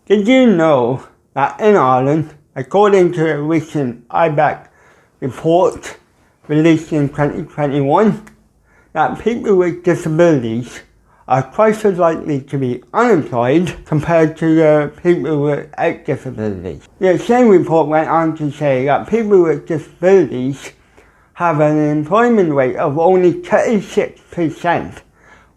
Did you know that in Ireland, according to a recent IBEC report released in 2021, that people with disabilities are twice as likely to be unemployed compared to people without disabilities. The same report went on to say that people with disabilities have an employment rate of only 36%,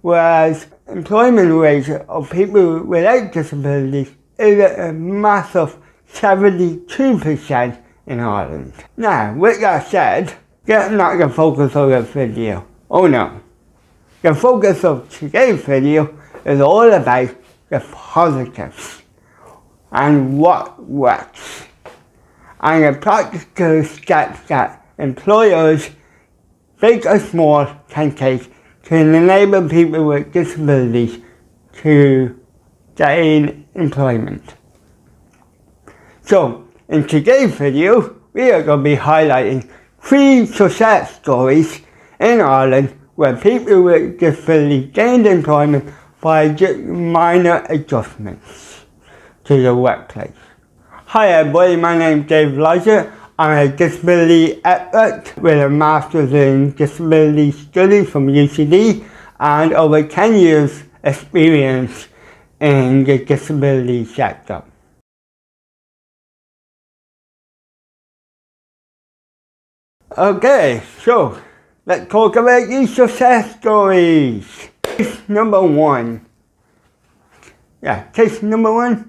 whereas employment rate of people without disabilities is a massive 72% in Ireland. Now, with that said, that's not the focus of this video. Oh no. The focus of today's video is all about the positives and what works and the practical steps that employers, big or small, can take to enable people with disabilities to gain employment. So, in today's video, we are going to be highlighting 3 success stories in Ireland where people with disabilities gained employment by just minor adjustments to the workplace. Hi everybody, my name is Dave Elijah. I'm a disability expert with a Master's in Disability Studies from UCD and over 10 years experience in the disability sector. Okay, so let's talk about these success stories. Case number 1. Case story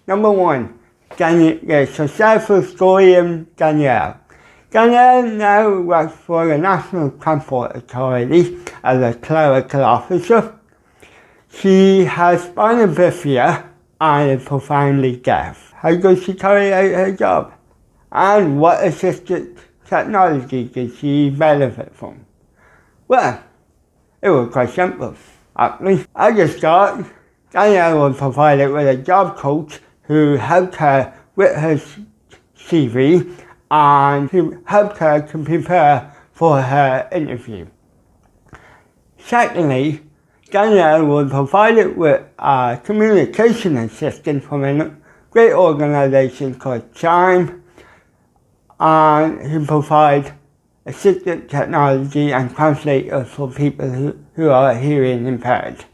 number 1. The successful story of Danielle. Danielle now works for the National Transport Authority as a clerical officer. She has spinal bifida and is profoundly deaf. How does she carry out her job? And what assistive technology did she benefit from? Well, it was quite simple, actually. At the start, Danielle was provided with a job coach who helped her with her CV and who helped her to prepare for her interview. Secondly, Danielle was provided with a communication assistant from a great organisation called Chime, and who provide assistive technology and translators for people who are hearing impaired.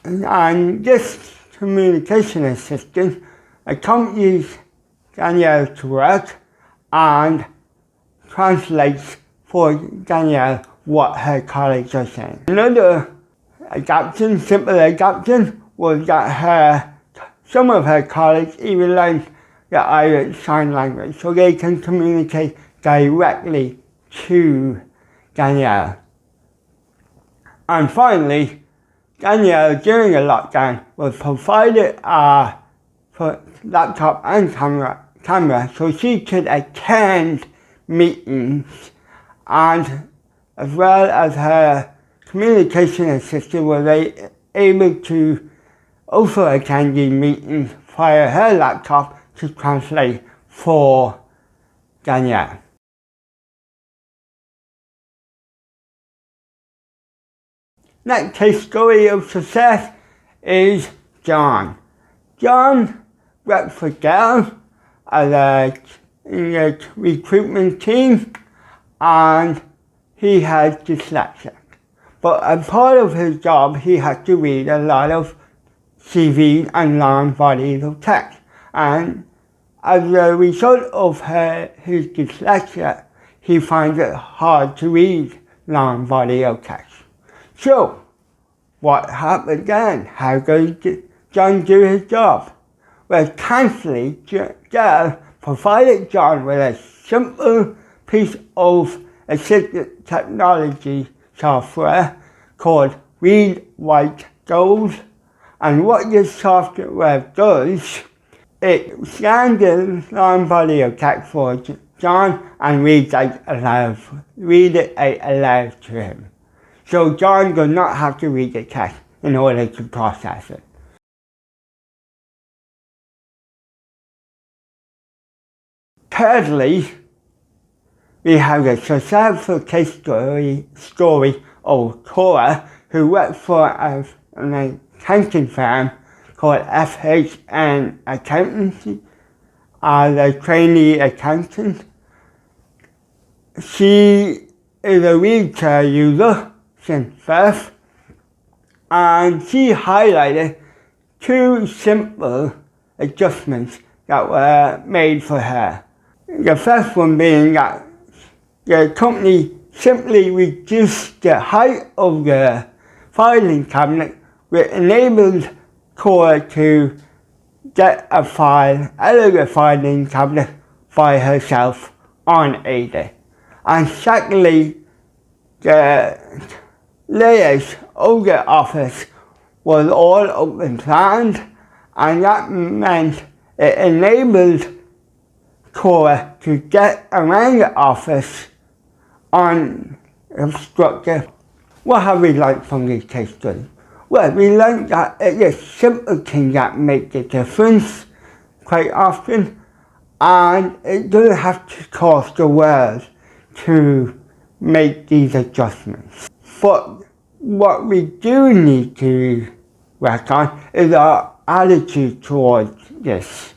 And this communication assistant accompanies Danielle to work and translates for Danielle what her colleagues are saying. Another simple adaptation, was that some of her colleagues even learned the Irish Sign Language so they can communicate directly to Danielle. And finally, Danielle during the lockdown was provided a laptop and camera so she could attend meetings, and as well as her communication assistant was able to also attend these meetings via her laptop to translate for Danielle. Next case story of success is John. John worked for Dell in the recruitment team, and he had dyslexia. But as part of his job, he had to read a lot of CVs and long bodies of text. And as a result of his dyslexia, he finds it hard to read long body of text. So, what happened then? How does John do his job? Well, thankfully, Dell provided John with a simple piece of assistive technology software called Read Write Goals. And what this software does, it scans the long body of text for John and reads it out aloud to him. So John does not have to read the text in order to process it. Thirdly, we have a successful case story of Cora, who worked for an accounting firm called FHN Accountancy as a trainee accountant. She is a wheelchair user since birth, and she highlighted 2 simple adjustments that were made for her. The first one being that the company simply reduced the height of the filing cabinet, which enabled Cora to get a file out of the filing cabinet by herself unaided. And secondly, the layout of the office was all open planned, and that meant it enabled Cora to get around the office unobstructed. What have we learned from this case study? Well, we learned that it's a simple thing that makes a difference quite often, and it doesn't have to cost the world to make these adjustments. But what we do need to work on is our attitude towards this.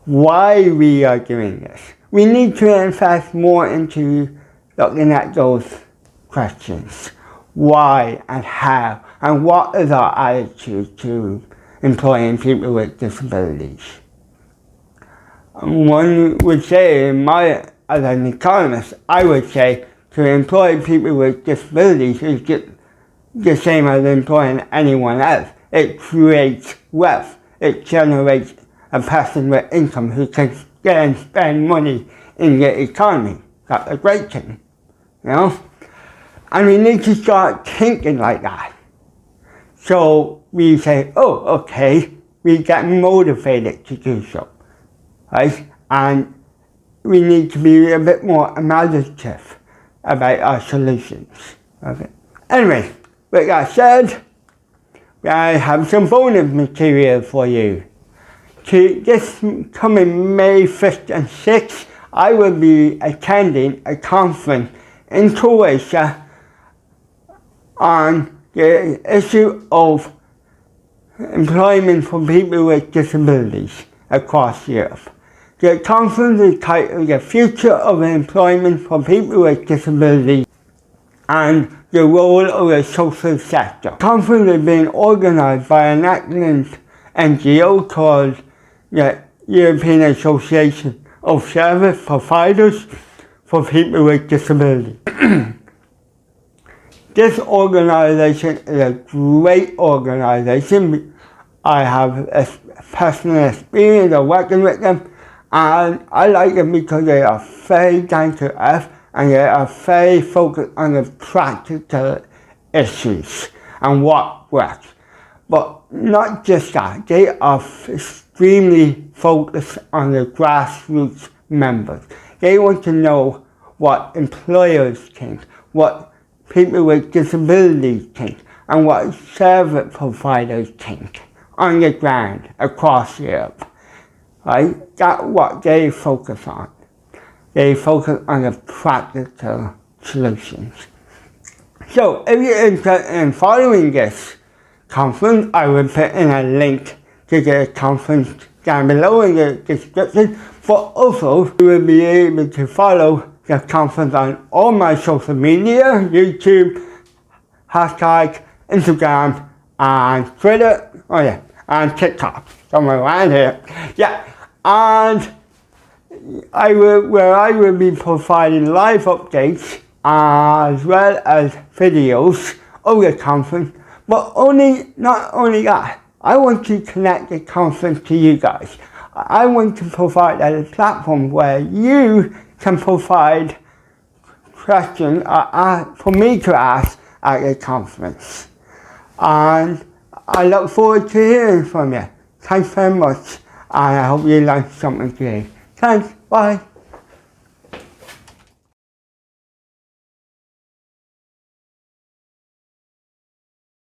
Why we are doing this. We need to invest more into looking at those questions. Why and how, and what is our attitude to employing people with disabilities. One would say, as an economist, I would say to employ people with disabilities is just the same as employing anyone else. It creates wealth. It generates a person with income who can then spend money in the economy. That's a great thing, you know? And we need to start thinking like that. So we say, oh, okay, we get motivated to do so, right? And we need to be a bit more imaginative about our solutions. Okay. Anyway, with that said, I have some bonus material for you. This coming May 5th and 6th, I will be attending a conference in Croatia on the issue of employment for people with disabilities across Europe. The conference is titled The Future of Employment for People with Disabilities and the Role of the Social Sector. The conference is being organised by an excellent NGO called the European Association of Service Providers for People with Disabilities. This organisation is a great organisation. I have a personal experience of working with them, and I like them because they are very down to earth and they are very focused on the practical issues and what works. But not just that, they are extremely focused on the grassroots members. They want to know what employers think, what people with disabilities think, and what service providers think on the ground across Europe. Right? That's what they focus on. They focus on the practical solutions. So if you're interested in following this conference, I will put in a link to the conference down below in the description. But also, you will be able to follow the conference on all my social media, YouTube, hashtag, Instagram, and Twitter, and TikTok, somewhere around here. Yeah, and I will be providing live updates as well as videos of the conference, but not only that, I want to connect the conference to you guys. I want to provide a platform where you can provide questions for me to ask at the conference. And I look forward to hearing from you. Thanks very much, and I hope you learned something today. Thanks, bye.